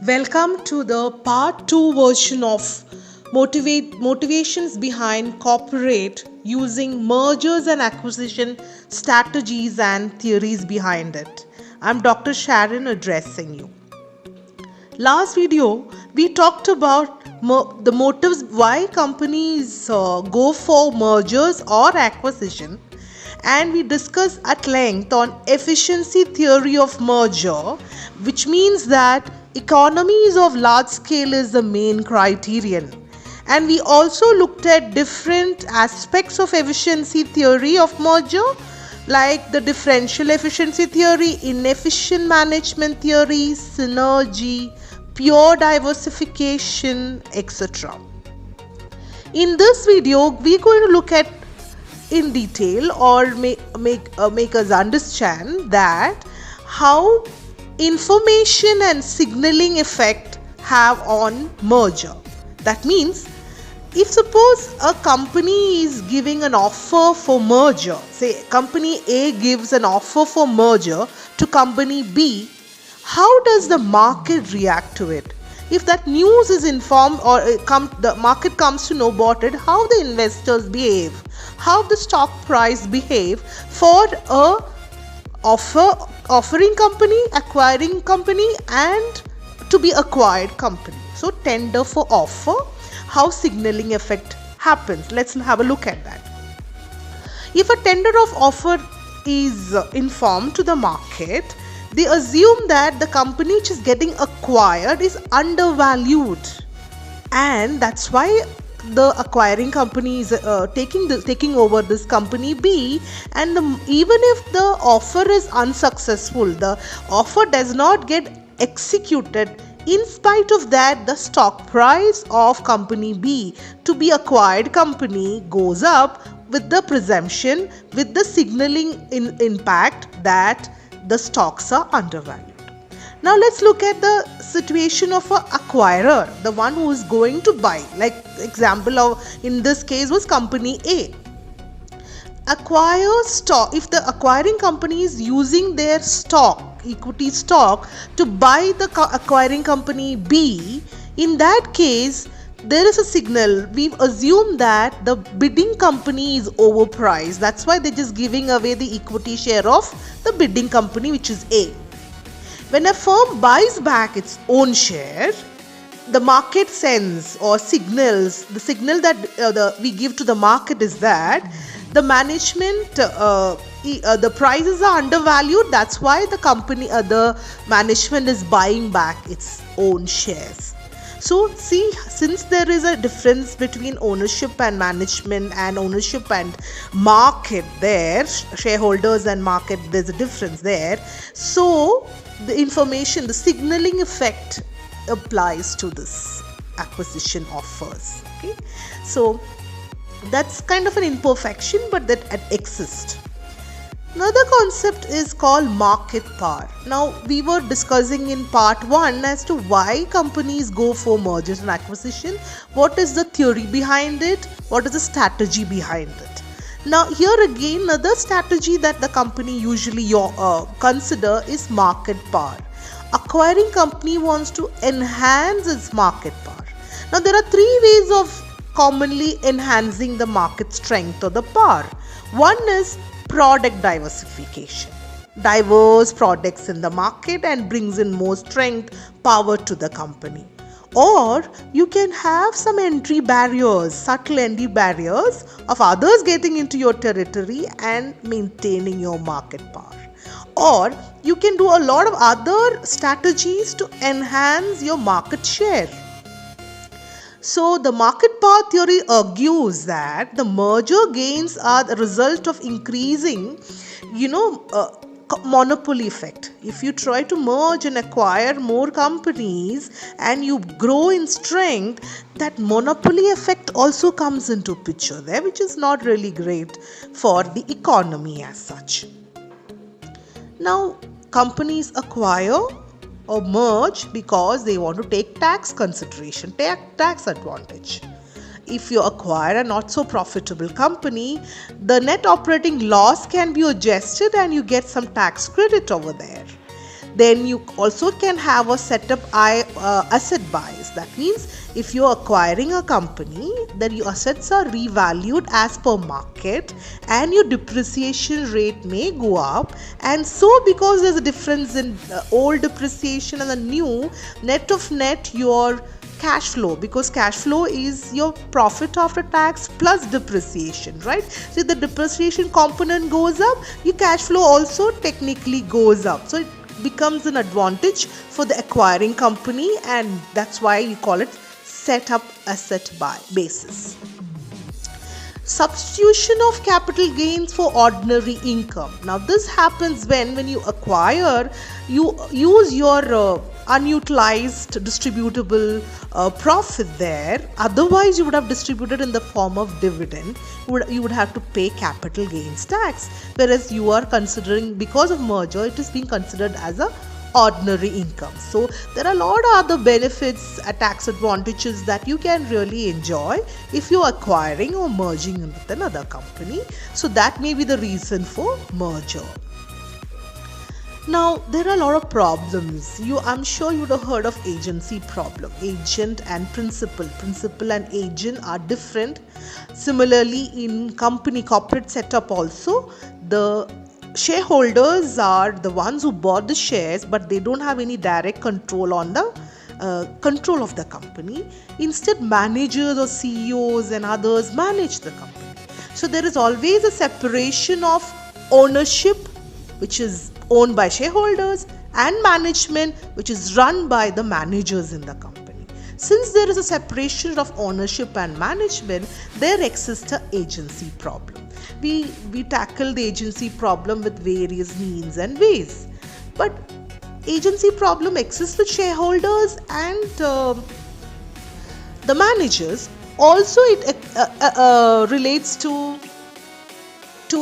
Welcome to the part 2 version of motivations behind corporate using mergers and acquisition strategies and theories behind it. I'm Dr. Sharon addressing you. Last video we talked about the motives why companies go for mergers or acquisition, and we discussed at length on efficiency theory of merger, which means that economies of large scale is the main criterion. And we also looked at different aspects of efficiency theory of merger, like the differential efficiency theory, inefficient management theory, synergy, pure diversification, etc. In this video, we're going to look at in detail or make us understand that how information and signaling effect have on merger. That means if suppose a company is giving an offer for merger, say company A gives an offer for merger to company B, how does the market react to it? If that news is informed or the market comes to know about it, how the investors behave, how the stock price behave for a offering company, acquiring company, and to be acquired company. So tender for offer, how signaling effect happens. Let's have a look at that. If a tender of offer is informed to the market, they assume that the company which is getting acquired is undervalued, and that's why the acquiring company is taking over this company B. And even if the offer is unsuccessful, the offer does not get executed, in spite of that the stock price of company B to be acquired company goes up, with the presumption, with the signaling impact that the stocks are undervalued. Now let's look at the situation of an acquirer, the one who is going to buy. Like example of in this case was company A. Acquire stock. If the acquiring company is using their stock, equity stock, to buy the acquiring company B, in that case there is a signal. We've assumed that the bidding company is overpriced. That's why they're just giving away the equity share of the bidding company, which is A. When a firm buys back its own share, the market sends or signals, the signal that we give to the market is that the management, the prices are undervalued. That's why the management is buying back its own shares. So see, since there is a difference between ownership and management and ownership and market there, shareholders and market, there's a difference there. So the information, the signaling effect applies to this acquisition offers. Okay, so that's kind of an imperfection, but that exists. Another concept is called market power. Now, we were discussing in part 1 as to why companies go for mergers and acquisition, what is the theory behind it, what is the strategy behind it. Now, here again, another strategy that the company usually consider is market power. Acquiring company wants to enhance its market power. Now, there are 3 ways of commonly enhancing the market strength or the power. One is product diversification. Diverse products in the market and brings in more strength, power to the company. Or you can have some entry barriers, subtle entry barriers of others getting into your territory and maintaining your market power. Or you can do a lot of other strategies to enhance your market share. So the market power theory argues that the merger gains are the result of increasing, monopoly effect. If you try to merge and acquire more companies and you grow in strength, that monopoly effect also comes into picture there, which is not really great for the economy as such. Now, companies acquire or merge because they want to take tax consideration, tax advantage. If you acquire a not so profitable company, the net operating loss can be adjusted and you get some tax credit over there. Then you also can have a setup asset bias. That means if you're acquiring a company, then your assets are revalued as per market and your depreciation rate may go up. And so because there's a difference in old depreciation and the new, net of net your cash flow, because cash flow is your profit after tax plus depreciation, right? So if the depreciation component goes up, your cash flow also technically goes up. So it becomes an advantage for the acquiring company, and that's why you call it set up asset basis. Substitution of capital gains for ordinary income. Now this happens when you acquire, you use your unutilized distributable profit there. Otherwise you would have distributed in the form of dividend. You would have to pay capital gains tax, whereas you are considering, because of merger, it is being considered as a ordinary income. So there are a lot of other benefits, tax advantages that you can really enjoy if you're acquiring or merging with another company. So that may be the reason for merger. Now there are a lot of problems. I'm sure you would have heard of agency problem. Agent and principal. Principal and agent are different. Similarly, in corporate setup also, the shareholders are the ones who bought the shares, but they don't have any direct control on the control of the company. Instead, managers or CEOs and others manage the company. So there is always a separation of ownership, which is owned by shareholders, and management, which is run by the managers in the company. Since there is a separation of ownership and management, there exists an agency problem. We tackle the agency problem with various means and ways. But agency problem exists with shareholders and the managers. Also it relates to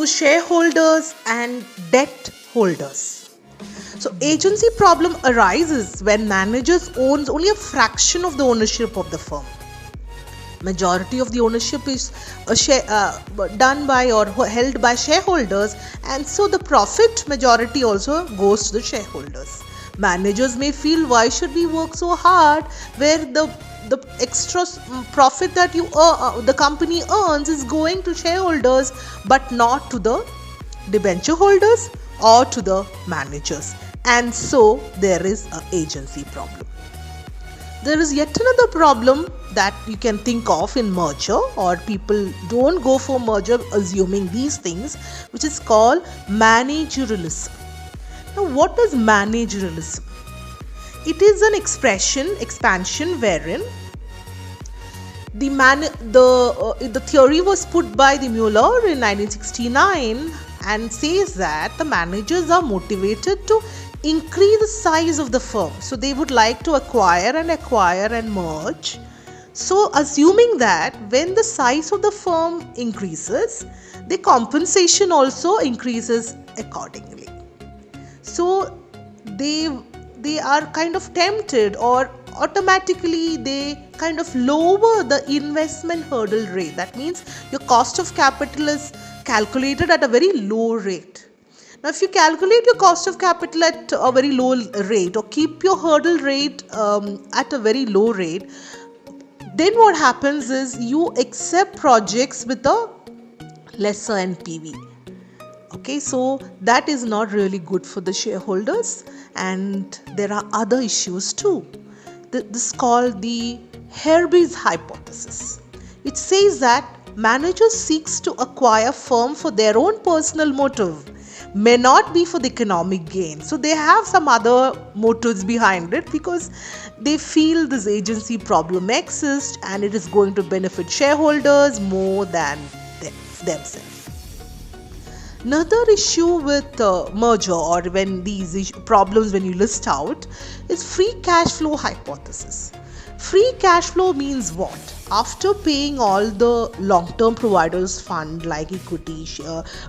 shareholders and debt holders. So agency problem arises when managers owns only a fraction of the ownership of the firm. Majority of the ownership is done by or held by shareholders, and so the profit majority also goes to the shareholders. Managers may feel, why should we work so hard where the extra profit that the company earns is going to shareholders but not to the debenture holders or to the managers. And so there is an agency problem. There is yet another problem that you can think of in merger, or people don't go for merger assuming these things, which is called managerialism. Now what is managerialism? It is an expansion wherein the theory was put by the Mueller in 1969 and says that the managers are motivated to increase the size of the firm. So they would like to acquire and merge. So assuming that when the size of the firm increases, the compensation also increases accordingly. So they are kind of tempted, or automatically they kind of lower the investment hurdle rate. That means your cost of capital is calculated at a very low rate. Now if you calculate your cost of capital at a very low rate, or keep your hurdle rate at a very low rate, then what happens is you accept projects with a lesser NPV. Okay, so that is not really good for the shareholders, and there are other issues too. This is called the Herbe's hypothesis. It says that managers seeks to acquire firm for their own personal motive, may not be for the economic gain. So they have some other motives behind it because they feel this agency problem exists and it is going to benefit shareholders more than themselves. Another issue with merger, or when these problems when you list out, is free cash flow hypothesis. Free cash flow means what? After paying all the long-term providers fund like equity,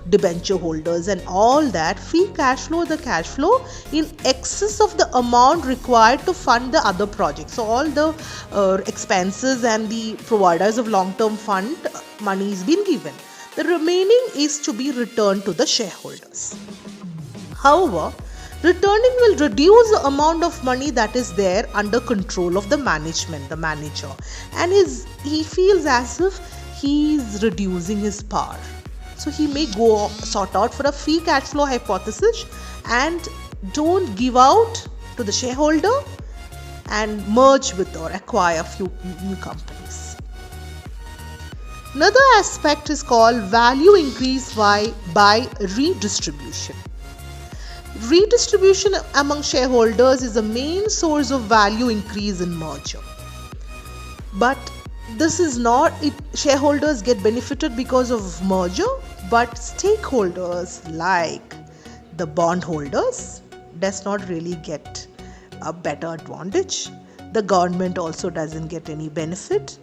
debenture holders and all that, free cash flow, the cash flow in excess of the amount required to fund the other projects. So all the expenses and the providers of long-term fund money is being given. The remaining is to be returned to the shareholders. However, Returning will reduce the amount of money that is there under control of the management, the manager, and he feels as if he is reducing his power. So he may go sort out for a free cash flow hypothesis and don't give out to the shareholder and merge with or acquire a few new companies. Another aspect is called value increase by redistribution. Redistribution among shareholders is the main source of value increase in merger. But this is not it. Shareholders get benefited because of merger, but stakeholders like the bondholders does not really get a better advantage. The government also doesn't get any benefit.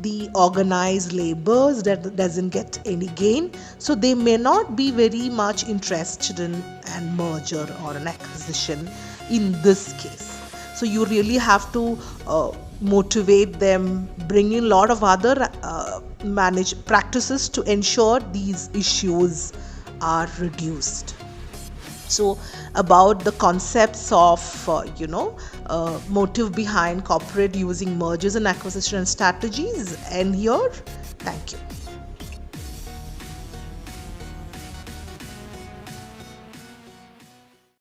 The organized laborers doesn't get any gain. So they may not be very much interested in a merger or an acquisition in this case. So you really have to motivate them, bring in a lot of other manage practices to ensure these issues are reduced. So about the concepts of motive behind corporate using mergers and acquisition strategies, and here, thank you.